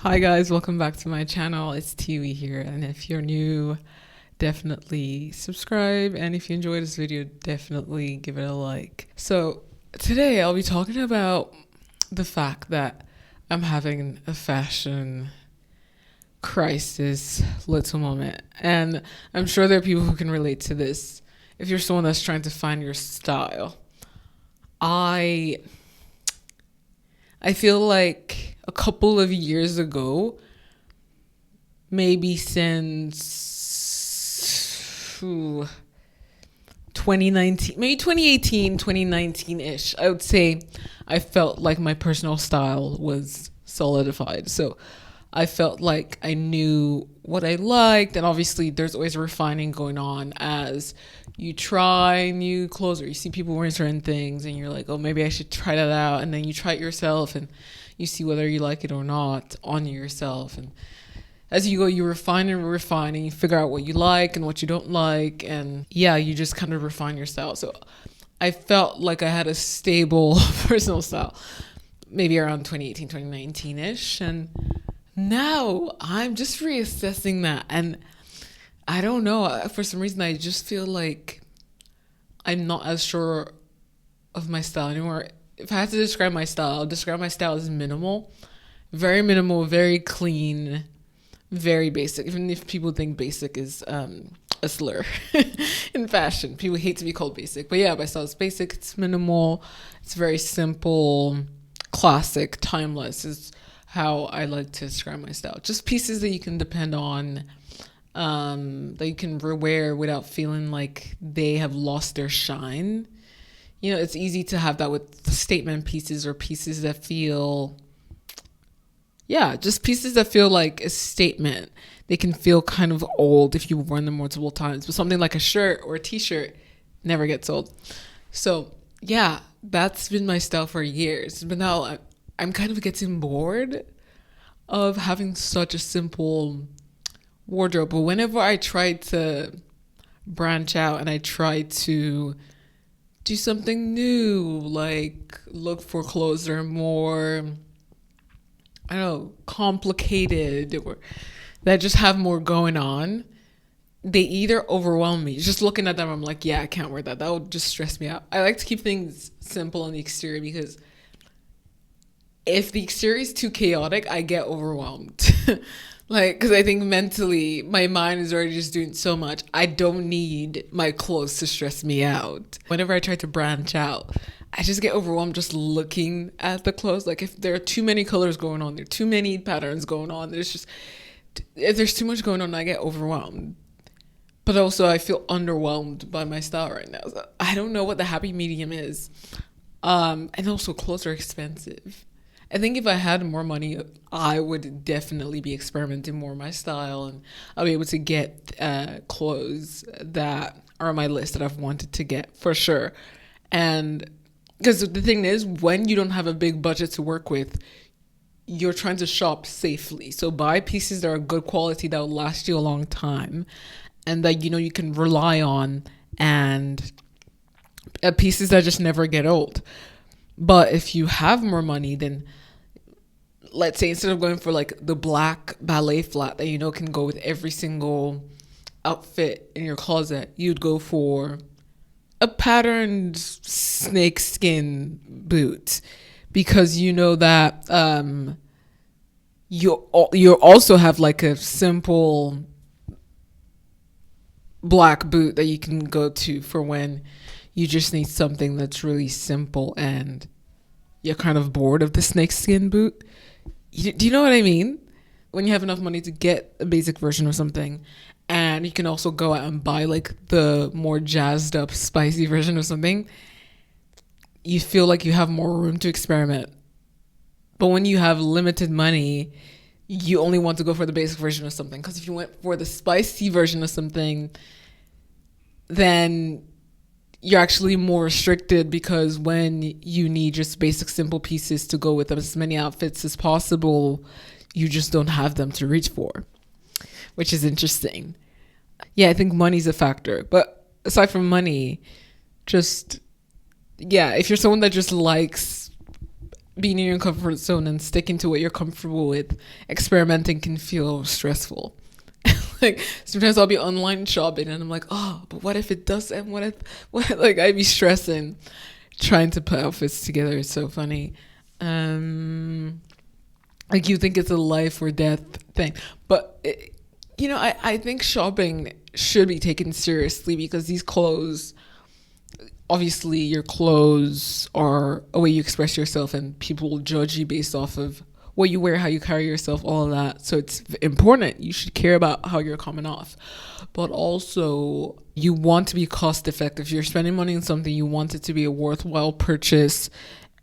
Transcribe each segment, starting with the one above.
Hi guys, welcome back to my channel. It's Tiwi here, and if you're new, definitely subscribe, and if you enjoyed this video, definitely give it a like. So today I'll be talking about the fact that I'm having a fashion crisis little moment, and I'm sure there are people who can relate to this. If you're someone that's trying to find your style, I I feel like a couple of years ago, maybe since 2019, maybe 2018, 2019-ish, I would say I felt like my personal style was solidified. So I felt like I knew what I liked, and obviously there's always refining going on as you try new clothes or you see people wearing certain things and you're like, oh, maybe I should try that out, and then you try it yourself and you see whether you like it or not on yourself. And as you go, you refine and you figure out what you like and what you don't like, and yeah, you just kind of refine your style. So I felt like I had a stable personal style maybe around 2018, 2019-ish, and now I'm just reassessing that. And I don't know, for some reason I just feel like I'm not as sure of my style anymore. If I had to describe my style, I'll describe my style as minimal, very clean, very basic. Even if people think basic is a slur in fashion, people hate to be called basic. But yeah, my style is basic. It's minimal. It's very simple, classic, timeless. Is how I like to describe my style. Just pieces that you can depend on, that you can wear without feeling like they have lost their shine. You know, it's easy to have that with statement pieces or pieces that feel, yeah, just pieces that feel like a statement. They can feel kind of old if you wear them multiple times, but something like a shirt or a t-shirt never gets old. So yeah, that's been my style for years. But now I'm kind of getting bored of having such a simple wardrobe. But whenever I try to branch out and I try to do something new, like look for clothes that are more, I don't know, complicated or that just have more going on, they either overwhelm me. Just looking at them, I'm like, yeah, I can't wear that. That would just stress me out. I like to keep things simple on the exterior because if the exterior is too chaotic, I get overwhelmed. Like, because I think mentally, my mind is already just doing so much. I don't need my clothes to stress me out. Whenever I try to branch out, I just get overwhelmed just looking at the clothes. Like, if there are too many colors going on, there are too many patterns going on, if there's too much going on, I get overwhelmed. But also, I feel underwhelmed by my style right now. So I don't know what the happy medium is. And also, clothes are expensive. I think if I had more money, I would definitely be experimenting more with my style, and I'll be able to get clothes that are on my list that I've wanted to get for sure. And because the thing is, when you don't have a big budget to work with, you're trying to shop safely. So buy pieces that are good quality that will last you a long time and that you know you can rely on, and pieces that just never get old. But if you have more money, then let's say instead of going for like the black ballet flat that you know can go with every single outfit in your closet, you'd go for a patterned snake skin boot because you know that you also have like a simple black boot that you can go to for when you just need something that's really simple and you're kind of bored of the snakeskin boot. Do you know what I mean? When you have enough money to get a basic version of something, and you can also go out and buy like the more jazzed up, spicy version of something, you feel like you have more room to experiment. But when you have limited money, you only want to go for the basic version of something. Because if you went for the spicy version of something, then you're actually more restricted, because when you need just basic simple pieces to go with as many outfits as possible, you just don't have them to reach for, which is interesting. Yeah, I think money's a factor. But aside from money, just, yeah, if you're someone that just likes being in your comfort zone and sticking to what you're comfortable with, experimenting can feel stressful. Like sometimes I'll be online shopping and I'm like, oh, but what if it doesn't? What like I'd be stressing trying to put outfits together. It's so funny. Like you think it's a life or death thing, but I think shopping should be taken seriously because these clothes, obviously your clothes are a way you express yourself and people will judge you based off of what you wear, how you carry yourself, all of that. So it's important. You should care about how you're coming off. But also you want to be cost effective. If you're spending money on something, you want it to be a worthwhile purchase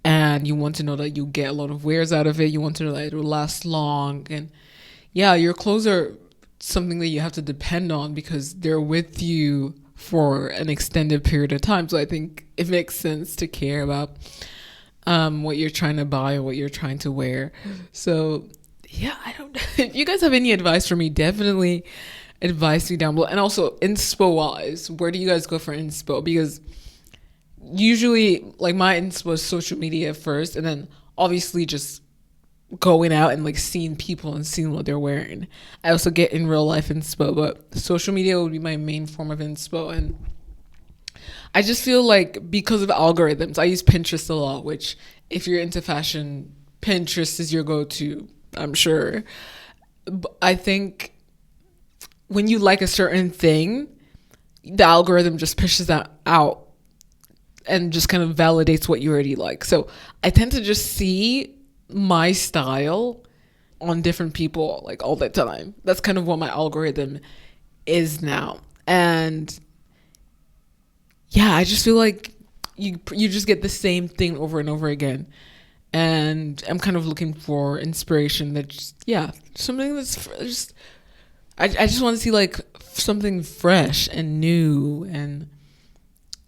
and you want to know that you get a lot of wears out of it. You want to know that it will last long. And yeah, your clothes are something that you have to depend on because they're with you for an extended period of time. So I think it makes sense to care about what you're trying to buy or what you're trying to wear. So yeah, I don't if you guys have any advice for me, definitely advise me down below. And also inspo wise, where do you guys go for inspo? Because usually like my inspo is social media first and then obviously just going out and like seeing people and seeing what they're wearing. I also get in real life inspo, but social media would be my main form of inspo. And I just feel like because of algorithms, I use Pinterest a lot, which if you're into fashion, Pinterest is your go-to, I'm sure. But I think when you like a certain thing, the algorithm just pushes that out and just kind of validates what you already like. So I tend to just see my style on different people like all the time. That's kind of what my algorithm is now. And yeah, I just feel like you just get the same thing over and over again. And I'm kind of looking for inspiration that just, yeah, something that's just, I just want to see like something fresh and new and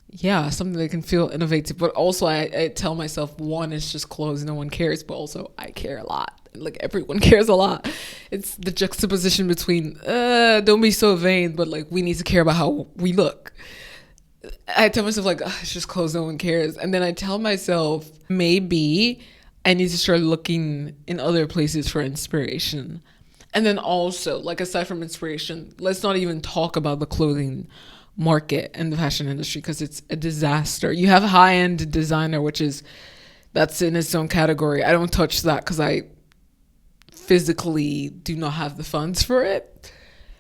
yeah, something that can feel innovative. But also I tell myself, one, it's just clothes, no one cares, but also I care a lot. Like everyone cares a lot. It's the juxtaposition between, don't be so vain, but like we need to care about how we look. I tell myself like, it's just clothes, no one cares. And then I tell myself, maybe I need to start looking in other places for inspiration. And then also, like aside from inspiration, let's not even talk about the clothing market and the fashion industry because it's a disaster. You have high-end designer, that's in its own category. I don't touch that because I physically do not have the funds for it.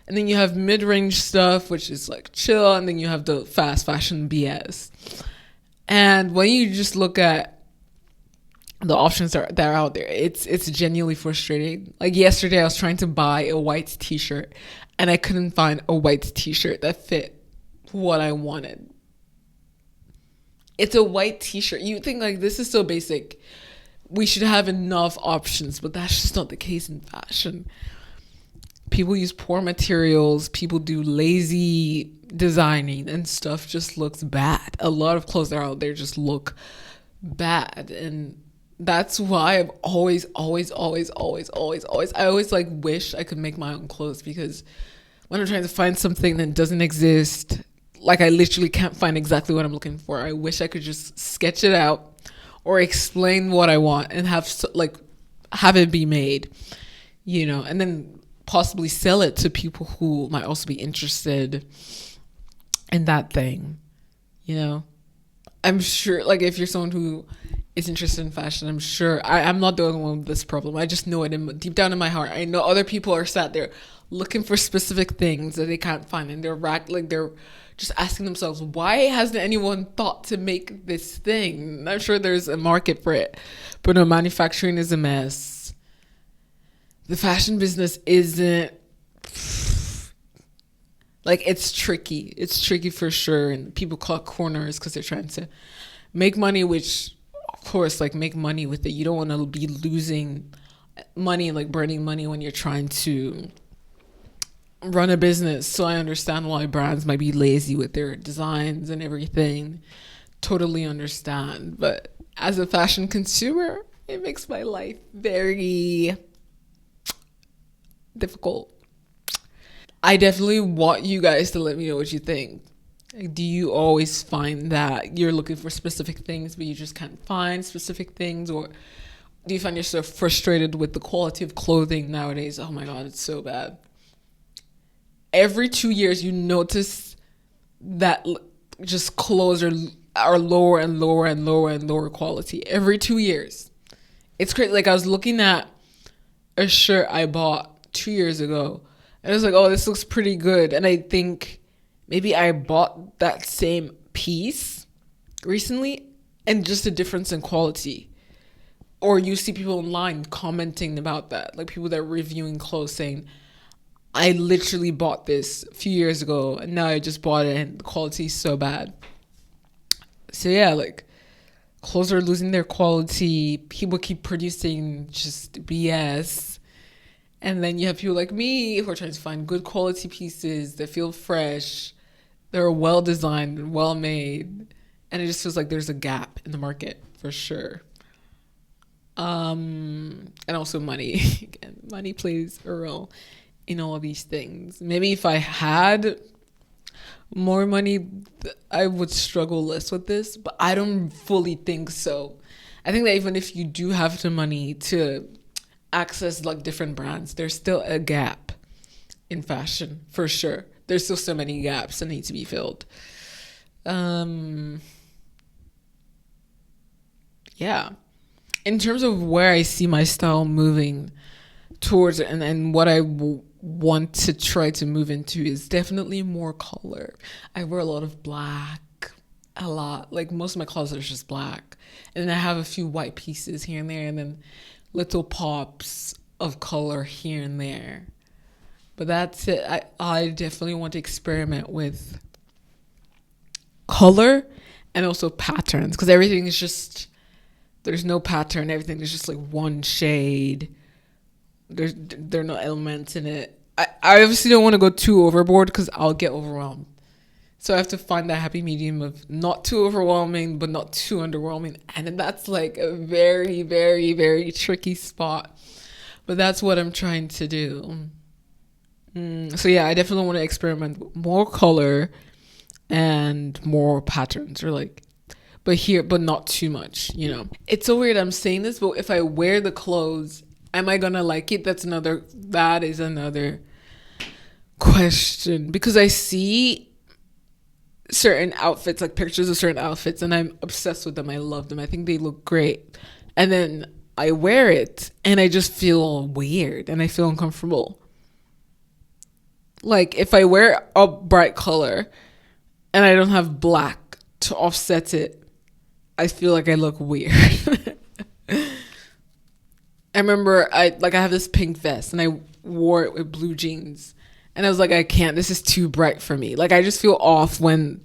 And then you have mid-range stuff, which is like chill. And then you have the fast fashion BS. And when you just look at the options that are out there, it's genuinely frustrating. Like yesterday, I was trying to buy a white t-shirt and I couldn't find a white t-shirt that fit what I wanted. It's a white t-shirt. You think like this is so basic. We should have enough options, but that's just not the case in fashion. People use poor materials. People do lazy designing and stuff just looks bad. A lot of clothes that are out there just look bad. And that's why I've always I always like wish I could make my own clothes because when I'm trying to find something that doesn't exist, like I literally can't find exactly what I'm looking for. I wish I could just sketch it out or explain what I want and have it be made, and then possibly sell it to people who might also be interested in that thing, I'm sure, like, if you're someone who is interested in fashion, I'm sure I'm not the only one with this problem. I just know it deep down in my heart. I know other people are sat there looking for specific things that they can't find, and they're just asking themselves, why hasn't anyone thought to make this thing? I'm sure there's a market for it, but no, manufacturing is a mess. The fashion business isn't, like, it's tricky. It's tricky for sure. And people cut corners because they're trying to make money, which, of course, like, make money with it. You don't want to be losing money, like burning money when you're trying to run a business. So I understand why brands might be lazy with their designs and everything. Totally understand. But as a fashion consumer, it makes my life very difficult. I definitely want you guys to let me know what you think. Like, do you always find that you're looking for specific things but you just can't find specific things, or Do you find yourself frustrated with the quality of clothing nowadays? Oh my God, it's so bad. Every 2 years, you notice that just clothes are lower and lower and lower and lower quality. Every 2 years. It's crazy. Like, I was looking at a shirt I bought 2 years ago, and I was like, oh, this looks pretty good. And I think maybe I bought that same piece recently, and just a difference in quality. Or you see people online commenting about that, like people that are reviewing clothes saying, I literally bought this a few years ago and now I just bought it and the quality is so bad. So yeah, like, clothes are losing their quality. People keep producing just BS. And then you have people like me who are trying to find good quality pieces that feel fresh. They're well designed and well made. And it just feels like there's a gap in the market for sure. And also money. Again, money plays a role in all of these things. Maybe if I had more money, I would struggle less with this, but I don't fully think so. I think that even if you do have the money to access like different brands, there's still a gap in fashion for sure. There's still so many gaps that need to be filled. Yeah. In terms of where I see my style moving towards and what I want to try to move into is definitely more color. I wear a lot of black, a lot. Like, most of my closet is just black. And then I have a few white pieces here and there, and then little pops of color here and there. But that's it. I definitely want to experiment with color and also patterns, because everything is just, there's no pattern. Everything is just like one shade. There are no elements in it. I obviously don't want to go too overboard because I'll get overwhelmed. So I have to find that happy medium of not too overwhelming, but not too underwhelming. And then that's like a very, very, very tricky spot. But that's what I'm trying to do. So yeah, I definitely want to experiment with more color and more patterns, or like, but not too much, you know. It's so weird I'm saying this, but if I wear the clothes, am I gonna like it? That is another question, because I see certain outfits, like pictures of certain outfits, and I'm obsessed with them. I love them. I think they look great. And then I wear it and I just feel weird and I feel uncomfortable. Like, if I wear a bright color and I don't have black to offset it, I feel like I look weird. I remember I have this pink vest and I wore it with blue jeans. And I was like, I can't, this is too bright for me. Like, I just feel off when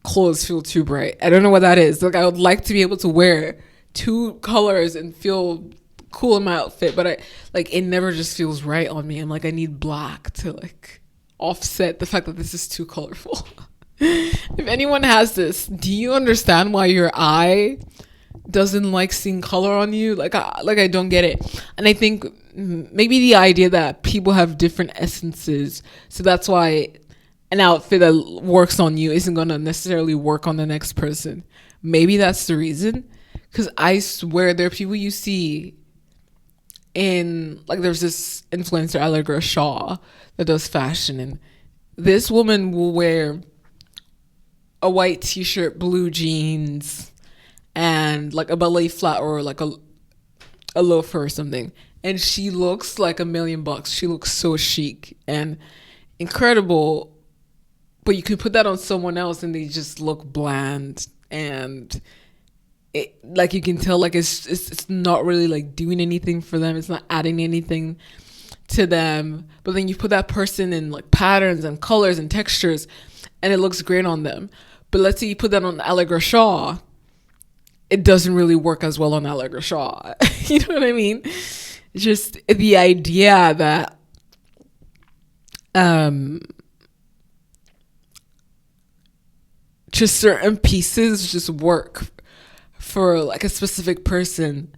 clothes feel too bright. I don't know what that is. Like, I would like to be able to wear two colors and feel cool in my outfit, but it never just feels right on me. I'm like, I need black to like offset the fact that this is too colorful. If anyone has this, do you understand why your eye doesn't like seeing color on you? I don't get it. And I think maybe the idea that people have different essences, so that's why an outfit that works on you isn't going to necessarily work on the next person. Maybe that's the reason. Because I swear there are people you see in, like, there's this influencer, Allegra Shaw, that does fashion, and this woman will wear a white t-shirt, blue jeans, and like a ballet flat or like a loafer or something, and she looks like $1,000,000. She looks so chic and incredible, but you can put that on someone else and they just look bland, and it, like, you can tell, like, it's not really like doing anything for them. It's not adding anything to them. But then you put that person in like patterns and colors and textures and it looks great on them. But let's say you put that on Allegra Shaw, it doesn't really work as well on Allegra Shaw. You know what I mean? It's just the idea that just certain pieces just work for like a specific person,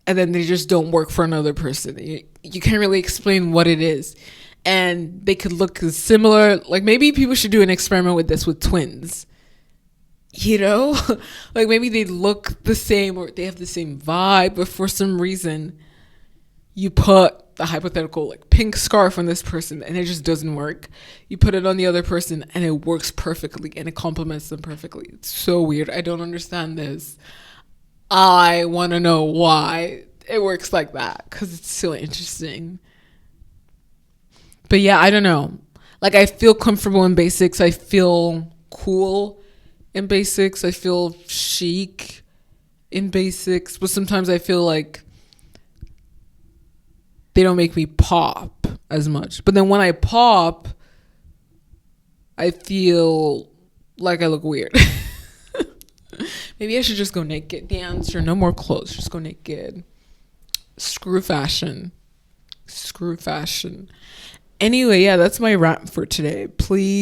and then they just don't work for another person. You can't really explain what it is, and they could look similar. Like, maybe people should do an experiment with this with twins. you know? Like maybe they look the same or they have the same vibe, but for some reason you put the hypothetical like pink scarf on this person and it just doesn't work. You put it on the other person and it works perfectly and it complements them perfectly. It's so weird. I don't understand this. I want to know why it works like that because it's so interesting. But yeah, I don't know. Like I feel comfortable in basics. I feel cool in basics. I feel chic in basics. But sometimes I feel like they don't make me pop as much. But then when I pop, I feel like I look weird. Maybe I should just go naked. The answer, no more clothes. Just go naked. Screw fashion. Screw fashion. Anyway, yeah, that's my rant for today. Please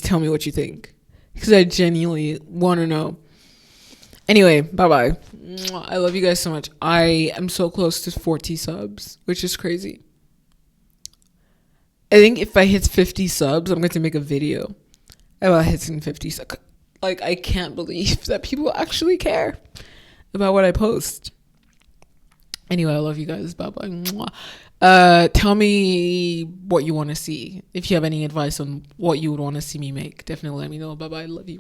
tell me what you think. Because I genuinely want to know. Anyway, bye-bye. I love you guys so much. I am so close to 40 subs, which is crazy. I think if I hit 50 subs, I'm going to make a video about hitting 50 subs. Like, I can't believe that people actually care about what I post. Anyway, I love you guys. Bye-bye. Tell me what you want to see. If you have any advice on what you would want to see me make, definitely let me know. Bye-bye. Love you.